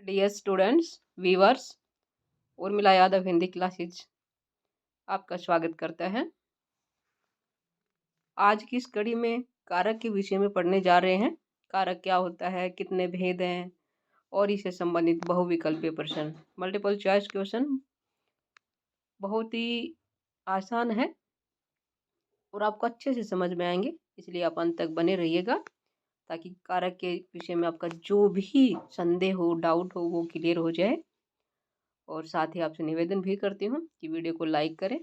Dear students, viewers, Urmila Yadav Hindi classes आपका स्वागत करता है। आज की इस कड़ी में कारक के विषय में पढ़ने जा रहे हैं। कारक क्या होता है, कितने भेद हैं और इससे संबंधित बहुविकल्पीय प्रश्न, मल्टीपल चॉइस क्वेश्चन बहुत ही आसान है और आपको अच्छे से समझ में आएंगे, इसलिए आप अंत तक बने रहिएगा ताकि कारक के विषय में आपका जो भी संदेह हो, डाउट हो, वो क्लियर हो जाए। और साथ ही आपसे निवेदन भी करती हूँ कि वीडियो को लाइक करें,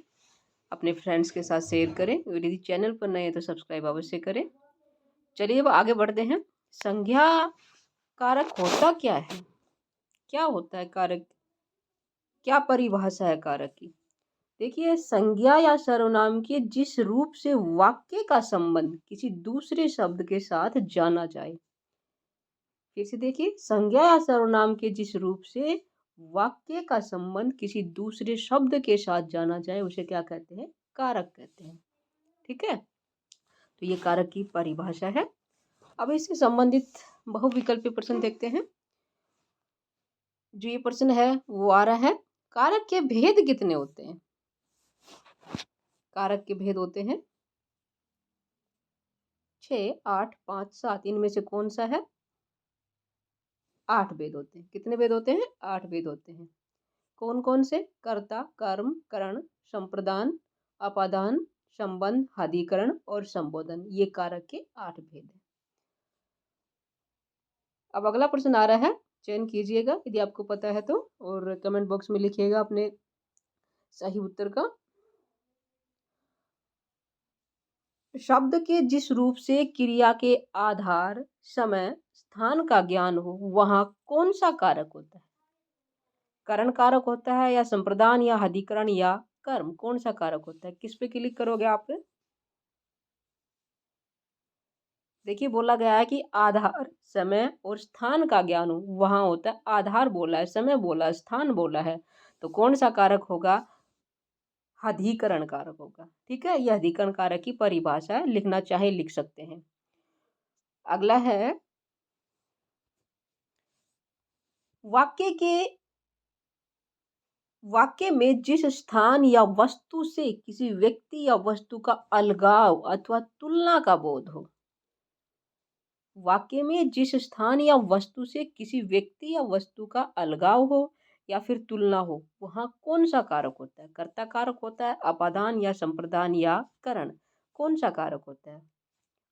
अपने फ्रेंड्स के साथ शेयर करें। यदि चैनल पर नए हैं तो सब्सक्राइब अवश्य करें। चलिए अब आगे बढ़ते हैं। संज्ञा कारक होता क्या है, क्या होता है कारक, क्या परिभाषा है कारक की। देखिए, संज्ञा या सर्वनाम के जिस रूप से वाक्य का संबंध किसी दूसरे शब्द के साथ जाना जाए। फिर से देखिए, संज्ञा या सर्वनाम के जिस रूप से वाक्य का संबंध किसी दूसरे शब्द के साथ जाना जाए उसे क्या कहते हैं, कारक कहते हैं। ठीक है, तो ये कारक की परिभाषा है। अब इससे संबंधित बहुविकल्पीय प्रश्न देखते हैं। जो ये प्रश्न है वो आ रहा है, कारक के भेद कितने होते हैं। कारक के भेद होते हैं 6, 8, 5, 7। इनमें से कौन सा है, 8 भेद होते हैं। कितने भेद होते हैं, 8 भेद होते हैं। कौन कौन से, कर्ता, कर्म, करण, संप्रदान, अपादान, संबंध, अधिकरण और संबोधन। ये कारक के 8 भेद हैं। अब अगला प्रश्न आ रहा है, चयन कीजिएगा यदि आपको पता है तो, और कमेंट बॉक्स में लिखिएगा अपने सही उत्तर का। शब्द के जिस रूप से क्रिया के आधार, समय, स्थान का ज्ञान हो वहां कौन सा कारक होता है। करण कारक होता है या संप्रदान या अधिकरण या कर्म, कौन सा कारक होता है। किस पे क्लिक करोगे आप। देखिए, बोला गया है कि आधार, समय और स्थान का ज्ञान हो वहां होता है। आधार बोला है, समय बोला है, स्थान बोला है, तो कौन सा कारक होगा, अधिकरण कारक होगा। ठीक है, यह अधिकरण कारक की परिभाषा है, लिखना चाहे लिख सकते हैं। अगला है, वाक्य में जिस स्थान या वस्तु से किसी व्यक्ति या वस्तु का अलगाव अथवा तुलना का बोध हो। वाक्य में जिस स्थान या वस्तु से किसी व्यक्ति या वस्तु का अलगाव हो या फिर तुलना हो वहां कौन सा कारक होता है। कर्ता कारक होता है, अपादान या संप्रदान या करण, कौन सा कारक होता है।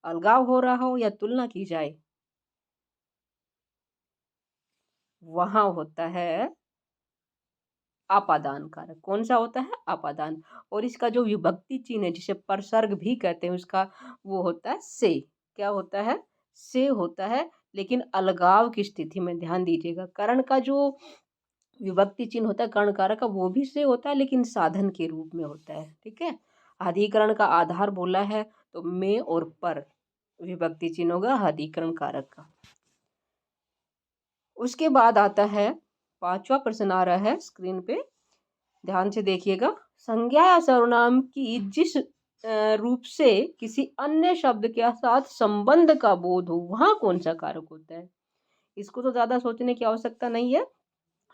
अलगाव हो रहा हो या तुलना की जाए वहां होता है अपादान कारक। कौन सा होता है, अपादान। और इसका जो विभक्ति चिन्ह है जिसे परसर्ग भी कहते हैं उसका वो होता है से। क्या होता है, से होता है, लेकिन अलगाव की स्थिति में ध्यान दीजिएगा। करण का जो विभक्ति चिन्ह होता है कर्ण कारक का वो भी से होता है, लेकिन साधन के रूप में होता है। ठीक है, अधिकरण का आधार बोला है तो में और पर विभक्ति चिन्ह होगा अधिकरण कारक का। उसके बाद आता है 5वां प्रश्न आ रहा है स्क्रीन पे, ध्यान से देखिएगा। संज्ञा या सर्वनाम की जिस रूप से किसी अन्य शब्द के साथ संबंध का बोध हो वहां कौन सा कारक होता है। इसको तो ज्यादा सोचने की आवश्यकता नहीं है।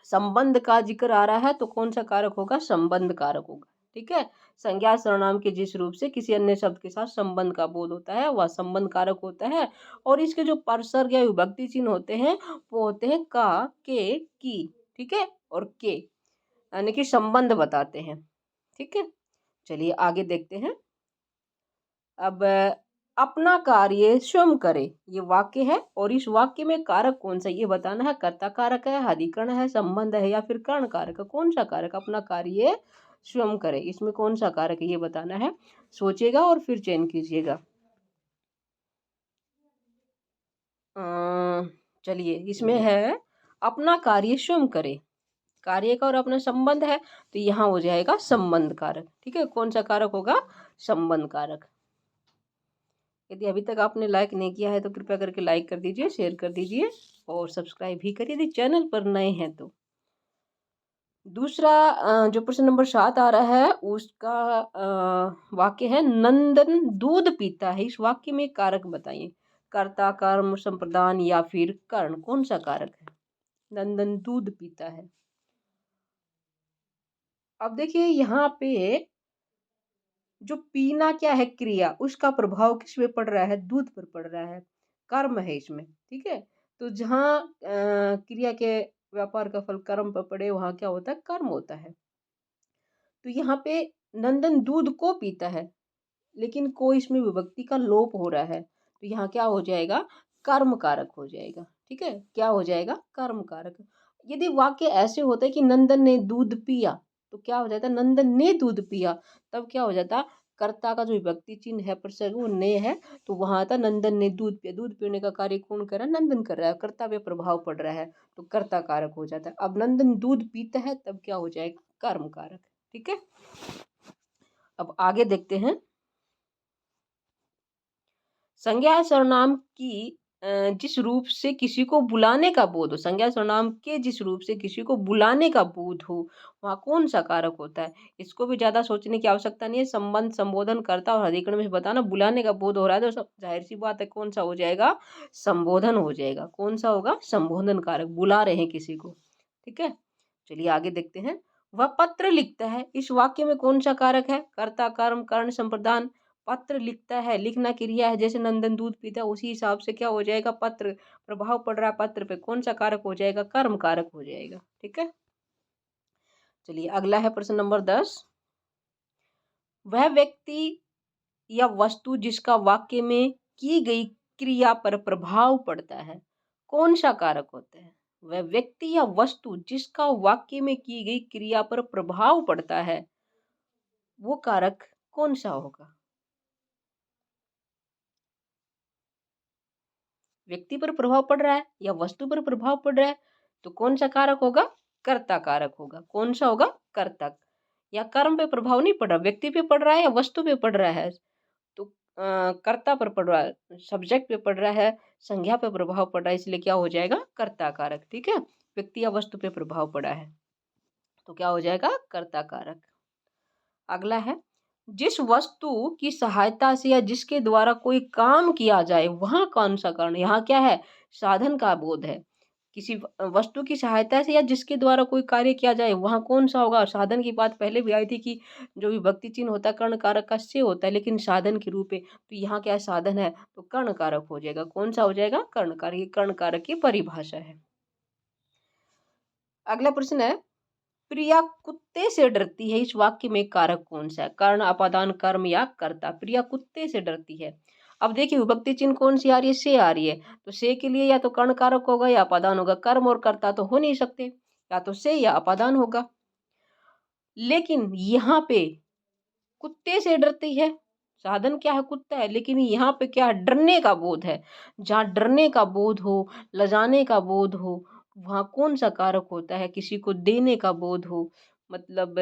संबंध का जिक्र आ रहा है तो कौन सा कारक होगा, संबंध कारक होगा। ठीक है, संज्ञा सर्वनाम के जिस रूप से किसी अन्य शब्द के साथ संबंध का बोध होता है वह संबंध कारक होता है। और इसके जो परसर्ग या विभक्ति चिन्ह होते हैं वो होते हैं का, के, की। ठीक है, और के यानी कि संबंध बताते हैं। ठीक है, चलिए आगे देखते हैं। अब अपना कार्य स्वयं करे, ये वाक्य है और इस वाक्य में कारक कौन सा ये बताना है। कर्ता कारक है, अधिकरण है, संबंध है या फिर कर्ण कारक है। कौन सा कारक, अपना कार्य स्वयं करे, इसमें कौन सा कारक है ये बताना है। सोचिएगा और फिर चयन कीजिएगा। चलिए, इसमें है अपना कार्य स्वयं करे, कार्य का और अपना संबंध है तो यहाँ हो जाएगा संबंध कारक। ठीक है, कौन सा कारक होगा, संबंध कारक। यदि अभी तक आपने लाइक नहीं किया है तो कृपया करके लाइक कर दीजिए, शेयर कर दीजिए और सब्सक्राइब भी करिए यदि चैनल पर नए हैं तो। दूसरा जो प्रश्न नंबर 7 आ रहा है उसका वाक्य है, नंदन दूध पीता है। इस वाक्य में कारक बताइए। कर्ता, कर्म, संप्रदान या फिर कर्ण, कौन सा कारक है। नंदन दूध पीता है। अब देखिए यहाँ पे जो पीना क्या है क्रिया, उसका प्रभाव किस पे पड़ रहा है, दूध पर पड़ रहा है, कर्म है इसमें। ठीक है, तो जहाँ क्रिया के व्यापार का फल कर्म पर पड़े वहाँ क्या होता है, कर्म होता है। तो यहाँ पे नंदन दूध को पीता है, लेकिन को इसमें विभक्ति का लोप हो रहा है, तो यहाँ क्या हो जाएगा, कर्म कारक हो जाएगा। ठीक है, क्या हो जाएगा, कर्म कारक। यदि वाक्य ऐसे होता है कि नंदन ने दूध पिया, तो क्या हो जाता है, नंदन ने दूध पिया, तब क्या हो जाता, कर्ता का जो विभक्ति चिन्ह है प्रसर्ग वो ने है, तो वहां आता नंदन ने दूध पिया। दूध पीने का कार्य कौन कर रहा है, नंदन कर रहा है, कर्ता पे प्रभाव पड़ रहा है, तो कर्ता कारक हो जाता है। अब नंदन दूध पीता है, तब क्या हो जाएगा, कर्म कारक। ठीक है, अब आगे देखते हैं। संज्ञा सर्वनाम की जिस रूप से किसी को बुलाने का बोध हो, संज्ञा सर्वनाम के जिस रूप से किसी को बुलाने का बोध हो, वहाँ कौन सा कारक होता है। इसको भी ज्यादा सोचने की आवश्यकता नहीं है। संबंध, संबोधन, कर्ता और अधिकरण में बताना। बुलाने का बोध हो रहा है तो सब जाहिर सी बात है कौन सा हो जाएगा, संबोधन हो जाएगा। कौन सा होगा, संबोधन कारक, बुला रहे हैं किसी को। ठीक है, चलिए आगे देखते हैं। वह पत्र लिखता है, इस वाक्य में कौन सा कारक है, कर्ता, कर्म, कर्ण, संप्रदान। पत्र लिखता है, लिखना क्रिया है, जैसे नंदन दूध पीता है उसी हिसाब से क्या हो जाएगा, पत्र, प्रभाव पड़ रहा है पत्र पे, कौन सा कारक हो जाएगा, कर्म कारक हो जाएगा। ठीक है, चलिए अगला है प्रश्न नंबर 10। वह व्यक्ति या वस्तु जिसका वाक्य में की गई क्रिया पर प्रभाव पड़ता है, कौन सा कारक होता है। वह व्यक्ति या वस्तु जिसका वाक्य में की गई क्रिया पर प्रभाव पड़ता है, वो कारक कौन सा होगा। व्यक्ति पर प्रभाव पड़ रहा है या वस्तु पर प्रभाव पड़ रहा है, तो कौन सा कारक होगा, कर्ता कारक होगा। कौन सा होगा, कर्ता। या कर्म पे प्रभाव नहीं पड़ रहा, व्यक्ति पे पड़ रहा है या वस्तु पे पड़ रहा है, तो कर्ता पर पड़ रहा है, सब्जेक्ट पे पड़ रहा है, संज्ञा पे प्रभाव पड़ रहा है, इसलिए क्या हो जाएगा, कर्ता कारक। ठीक है, व्यक्ति या वस्तु पे प्रभाव पड़ा है तो क्या हो जाएगा, कर्ता कारक। अगला है, जिस वस्तु की सहायता से या जिसके द्वारा कोई काम किया जाए वहां कौन सा कारण, यहाँ क्या है, साधन का बोध है। किसी वस्तु की सहायता से या जिसके द्वारा कोई कार्य किया जाए वहां कौन सा होगा। साधन की बात पहले भी आई थी कि जो विभक्ति चिन्ह होता है कर्ण कारक का से होता है, लेकिन साधन के रूप में, तो यहाँ क्या है, साधन है, तो कर्ण कारक हो जाएगा। कौन सा हो जाएगा, कर्ण कारक। ये कर्ण कारक की परिभाषा है। अगला प्रश्न है, प्रिया कुत्ते से डरती है, इस वाक्य में कारक कौन सा है, कर्ण, अपादान, कर्म या कर्ता। प्रिया कुत्ते से डरती है। अब देखिए विभक्ति चिन्ह कौन सी आ रही है, से आ रही है, तो से के लिए या तो कर्ण कारक होगा या अपादान होगा। कर्म और कर्ता तो हो नहीं सकते, या तो से या अपादान होगा। लेकिन यहाँ पे कुत्ते से डरती है, साधन क्या है, कुत्ता है, लेकिन यहाँ पे क्या है, डरने का बोध है। जहाँ डरने का बोध हो, लजाने का बोध हो, वहाँ कौन सा कारक होता है, किसी को देने का बोध हो, मतलब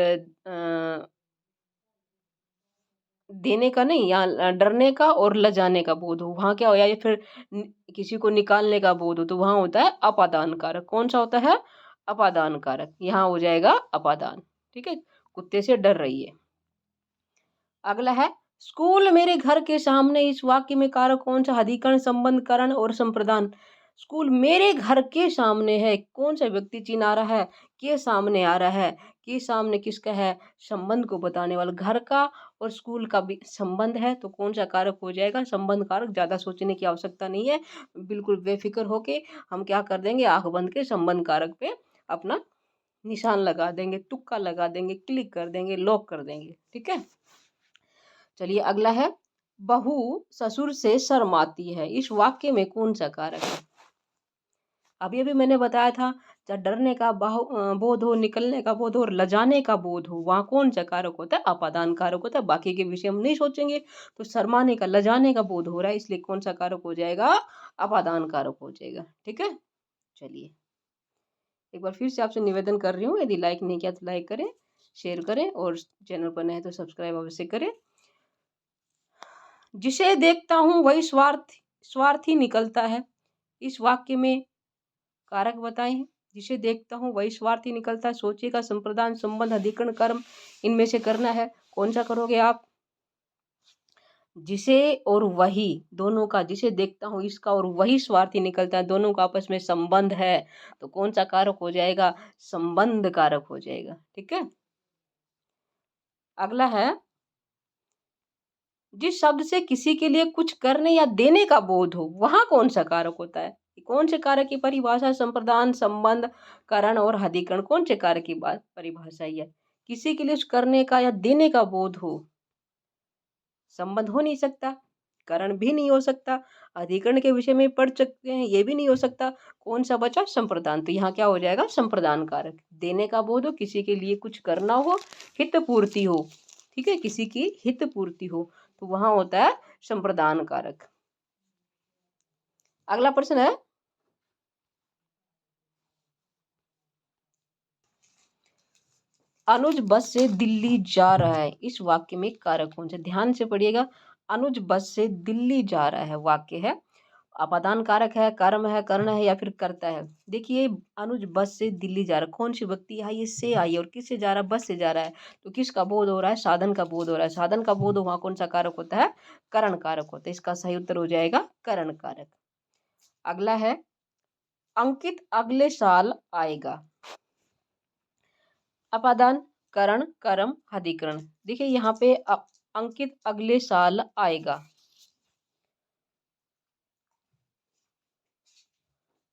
देने का नहीं, या डरने का और लजाने का बोध हो, वहाँ क्या हो, या फिर किसी को निकालने का बोध हो, तो वहाँ होता है अपादान कारक। कौन सा होता है, अपादान कारक, यहाँ हो जाएगा अपादान। ठीक है, कुत्ते से डर रही है। अगला है, स्कूल मेरे घर के सामने, इस वाक्य में कारक कौन सा, अधिकरण, संबंध, करण और संप्रदान। स्कूल मेरे घर के सामने है, कौन सा व्यक्ति चिन्ह आ रहा है, के सामने आ रहा है। के सामने किसका है, संबंध को बताने वाला, घर का और स्कूल का भी संबंध है, तो कौन सा कारक हो जाएगा, संबंध कारक। ज्यादा सोचने की आवश्यकता नहीं है, बिल्कुल बेफिक्र होके हम क्या कर देंगे, आंख बंद के संबंध कारक पे अपना निशान लगा देंगे, तुक्का लगा देंगे, क्लिक कर देंगे, लॉक कर देंगे। ठीक है, चलिए अगला है, बहू ससुर से शर्माती है, इस वाक्य में कौन सा कारक है। अभी अभी मैंने बताया था, जब डरने का बोध हो, निकलने का बोध हो और लजाने का बोध हो, वहाँ कौन सा कारक होता है, अपादान कारक होता है। बाकी के विषय हम नहीं सोचेंगे, तो शर्माने का, लजाने का बोध हो रहा है, इसलिए कौन सा कारक हो जाएगा, अपादान कारक हो जाएगा। ठीक है, चलिए एक बार फिर से आपसे निवेदन कर रही हूँ, यदि लाइक नहीं किया तो लाइक करें, शेयर करें, और चैनल पर नए तो सब्सक्राइब अवश्य करें। जिसे देखता हूँ वही स्वार्थी निकलता है, इस वाक्य में कारक बताएं। जिसे देखता हूँ वही स्वार्थी निकलता है, सोचेगा, संप्रदान, संबंध, अधिकरण, कर्म, इनमें से करना है, कौन सा करोगे आप। जिसे और वही, दोनों का, जिसे देखता हूँ इसका और वही स्वार्थी निकलता है, दोनों का आपस में संबंध है, तो कौन सा कारक हो जाएगा? संबंध कारक हो जाएगा। ठीक है। अगला है, जिस शब्द से किसी के लिए कुछ करने या देने का बोध हो, वहां कौन सा कारक होता है? कौन से कारक की परिभाषा? संप्रदान, संबंध, करण और अधिकरण, कौन से कारक की बात परिभाषा है? किसी के लिए कुछ करने का या देने का बोध हो, संबंध हो नहीं सकता, करण भी नहीं हो सकता, अधिकरण के विषय में पढ़ सकते हैं, ये भी नहीं हो सकता। कौन सा बचा? संप्रदान। तो यहाँ क्या हो जाएगा? संप्रदान कारक। देने का बोध हो, किसी के लिए कुछ करना हो, हित पूर्ति हो, ठीक है, किसी की हित पूर्ति हो, तो वहां होता है संप्रदान कारक। अगला प्रश्न है, अनुज बस से दिल्ली जा रहा है, इस वाक्य में कारक कौन सा? ध्यान से पढ़िएगा। अनुज बस से दिल्ली जा रहा है, वाक्य है, अपादान कारक है, कर्म है, कर्ण है, या फिर कर्ता है? देखिए, अनुज बस से दिल्ली जा रहा है, कौन सी व्यक्ति आई है? से आई है, और किससे जा रहा है? बस से जा रहा है, तो किसका बोध हो रहा है? साधन का बोध हो रहा है। साधन का बोध हो, वहां कौन सा कारक होता है? करण कारक होता है। इसका सही उत्तर हो जाएगा करण कारक। अगला है, अंकित अगले साल आएगा, अपादान, करण, कर्म, अधिकरण। देखिए यहाँ पे अंकित अगले साल आएगा,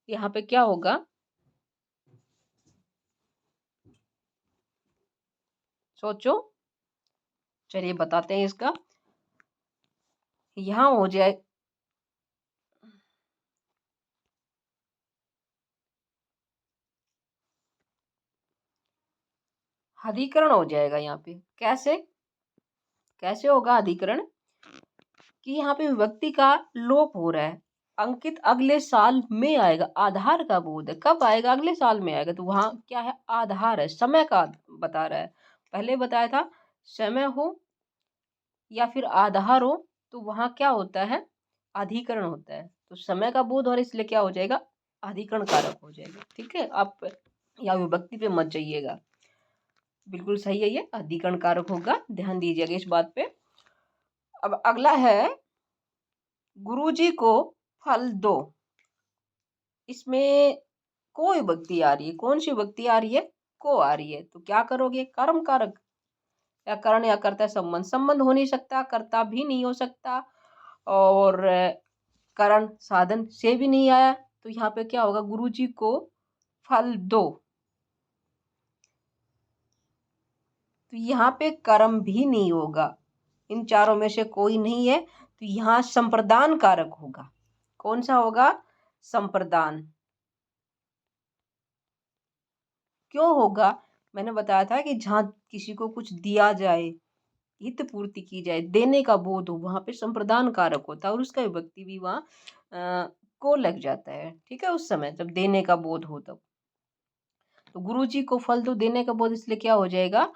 यहाँ पे क्या होगा? सोचो, चलिए बताते हैं इसका। यहाँ हो जाए, अधिकरण हो जाएगा यहाँ पे। कैसे? कैसे होगा अधिकरण? कि यहाँ पे व्यक्ति का लोप हो रहा है, अंकित अगले साल में आएगा, आधार का बोध है, कब आएगा? अगले साल में आएगा, तो वहां क्या है? आधार है, समय का बता रहा है। पहले बताया था समय हो या फिर आधार हो, तो वहां क्या होता है? अधिकरण होता है। तो समय का बोध, और इसलिए क्या हो जाएगा? अधिकरण कारक हो जाएगा। ठीक है, आप या विभक्ति पे मत जाइएगा, बिल्कुल सही है, ये अधिकरण कारक होगा, ध्यान दीजिएगा इस बात पे। अब अगला है, गुरुजी को फल दो, इसमें कोई विभक्ति आ रही है, कौन सी विभक्ति आ रही है? को आ रही है, तो क्या करोगे? कर्म कारक, या करण या कर्ता संबंध, संबंध हो नहीं सकता, कर्ता भी नहीं हो सकता, और करण साधन से भी नहीं आया, तो यहाँ पे क्या होगा? गुरुजी को फल दो, तो यहाँ पे कर्म भी नहीं होगा, इन चारों में से कोई नहीं है, तो यहाँ संप्रदान कारक होगा। कौन सा होगा? संप्रदान। क्यों होगा? मैंने बताया था कि जहाँ किसी को कुछ दिया जाए, हित पूर्ति की जाए, देने का बोध हो, वहां पे संप्रदान कारक होता है, और उसका विभक्ति भी वहां को लग जाता है। ठीक है, उस समय जब देने का बोध हो तब। तो गुरु जी को फल तो देने का बोध, इसलिए क्या हो जाएगा?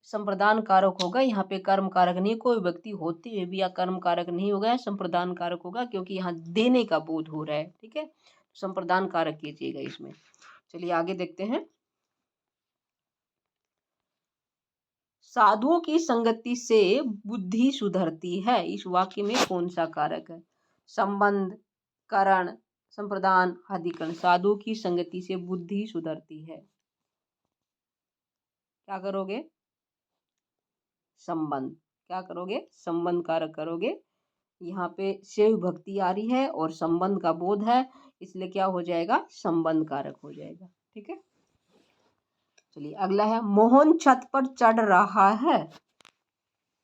संप्रदान कारक होगा। यहाँ पे कर्म कारक नहीं, कोई व्यक्ति होते हुए भी या कर्म कारक नहीं होगा, संप्रदान कारक होगा, क्योंकि यहाँ देने का बोध हो रहा है। ठीक है, संप्रदान कारक कीजिएगा इसमें। चलिए आगे देखते हैं, साधुओं की संगति से बुद्धि सुधरती है, इस वाक्य में कौन सा कारक है? संबंध, करण, संप्रदान, अधिकरण। साधुओं की संगति से बुद्धि सुधरती है, क्या करोगे? संबंध। क्या करोगे? संबंध कारक करोगे। यहाँ पे से विभक्ति आ रही है और संबंध का बोध है, इसलिए क्या हो जाएगा? संबंध कारक हो जाएगा। ठीक है, चलिए अगला है, मोहन छत पर चढ़ रहा है,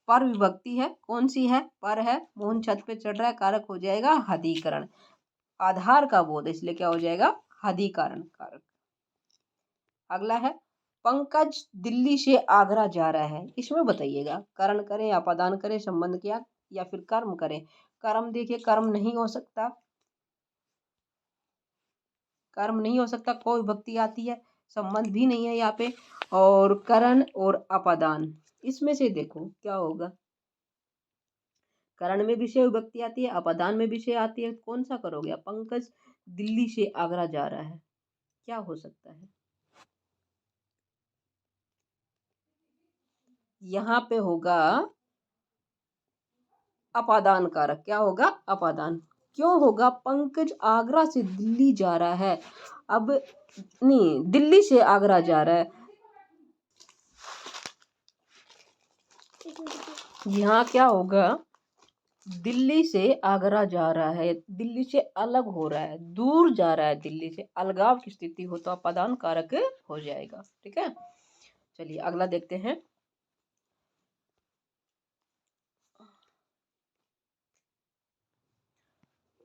पर विभक्ति है, कौन सी है? पर है, मोहन छत पे चढ़ रहा है, कारक हो जाएगा हदीकरण, आधार का बोध, इसलिए क्या हो जाएगा? हदीकरण कारक। अगला है, पंकज दिल्ली से आगरा जा रहा है, इसमें बताइएगा, करण करें या अपादान करें, संबंध किया, या फिर कर्म करें? कर्म, देखिए कर्म नहीं हो सकता, कर्म नहीं हो सकता, कोई विभक्ति आती है, संबंध भी नहीं है यहाँ पे, और करण और अपादान, इसमें से देखो क्या होगा? करण में विषय विभक्ति आती है, अपादान में विषय आती है, कौन सा करोगे आप? पंकज दिल्ली से आगरा जा रहा है, क्या हो सकता है? यहाँ पे होगा अपादान कारक। क्या होगा? अपादान। क्यों होगा? पंकज आगरा से दिल्ली जा रहा है। अब नहीं, दिल्ली से आगरा जा रहा है। यहाँ क्या होगा? दिल्ली से आगरा जा रहा है, दिल्ली से अलग हो रहा है, दूर जा रहा है दिल्ली से, अलगाव की स्थिति हो तो अपादान कारक हो जाएगा। ठीक है, चलिए अगला देखते हैं।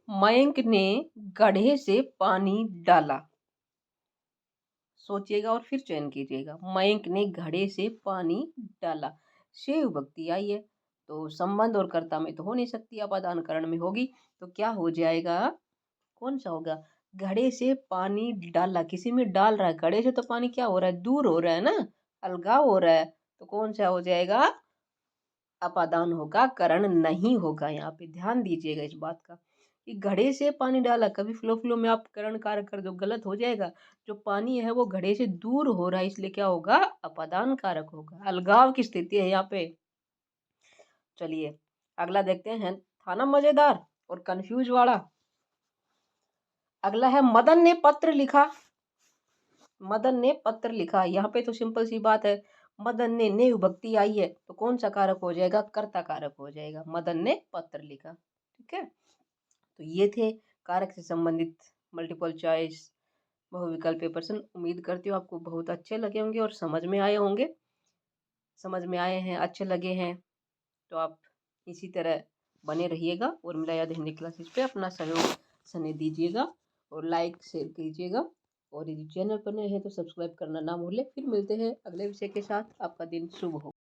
मयंक ने गड्ढे से पानी डाला। सोचिएगा और फिर चयन कीजिएगा। मयंक ने घड़े से पानी डाला, से विभक्ति आई है तो संबंध और कर्ता में तो हो नहीं सकती, अपादान करण में होगी। तो क्या हो जाएगा? कौन सा होगा? घड़े से पानी डाला, किसी में डाल रहा है, घड़े से तो पानी क्या हो रहा है? दूर हो रहा है ना, अलगाव हो रहा है, तो कौन सा हो जाएगा? अपादान होगा, करण नहीं होगा। यहाँ पे ध्यान दीजिएगा इस बात का कि घड़े से पानी डाला, कभी फ्लो फ्लो में आप करण कारक कर दो, गलत हो जाएगा। जो पानी है वो घड़े से दूर हो रहा है, इसलिए क्या होगा? अपादान कारक होगा, अलगाव की स्थिति है यहाँ पे। चलिए अगला देखते हैं। था ना मजेदार और कंफ्यूज वाला? अगला है मदन ने पत्र लिखा। मदन ने पत्र लिखा, यहाँ पे तो सिंपल सी बात है, मदन ने विभक्ति आई है तो कौन सा कारक हो जाएगा? कर्ता कारक हो जाएगा। मदन ने पत्र लिखा। ठीक है, तो ये थे कारक से संबंधित मल्टीपल चॉइस बहुविकल्पीय प्रश्न। उम्मीद करती हूँ आपको बहुत अच्छे लगे होंगे और समझ में आए होंगे। समझ में आए हैं, अच्छे लगे हैं तो आप इसी तरह बने रहिएगा और मेरा याद हिंदी क्लासेस पे अपना सहयोग स्नेह दीजिएगा और लाइक शेयर कीजिएगा। और यदि चैनल पर नए हैं तो सब्सक्राइब करना ना भूलें। फिर मिलते हैं अगले विषय के साथ। आपका दिन शुभ हो।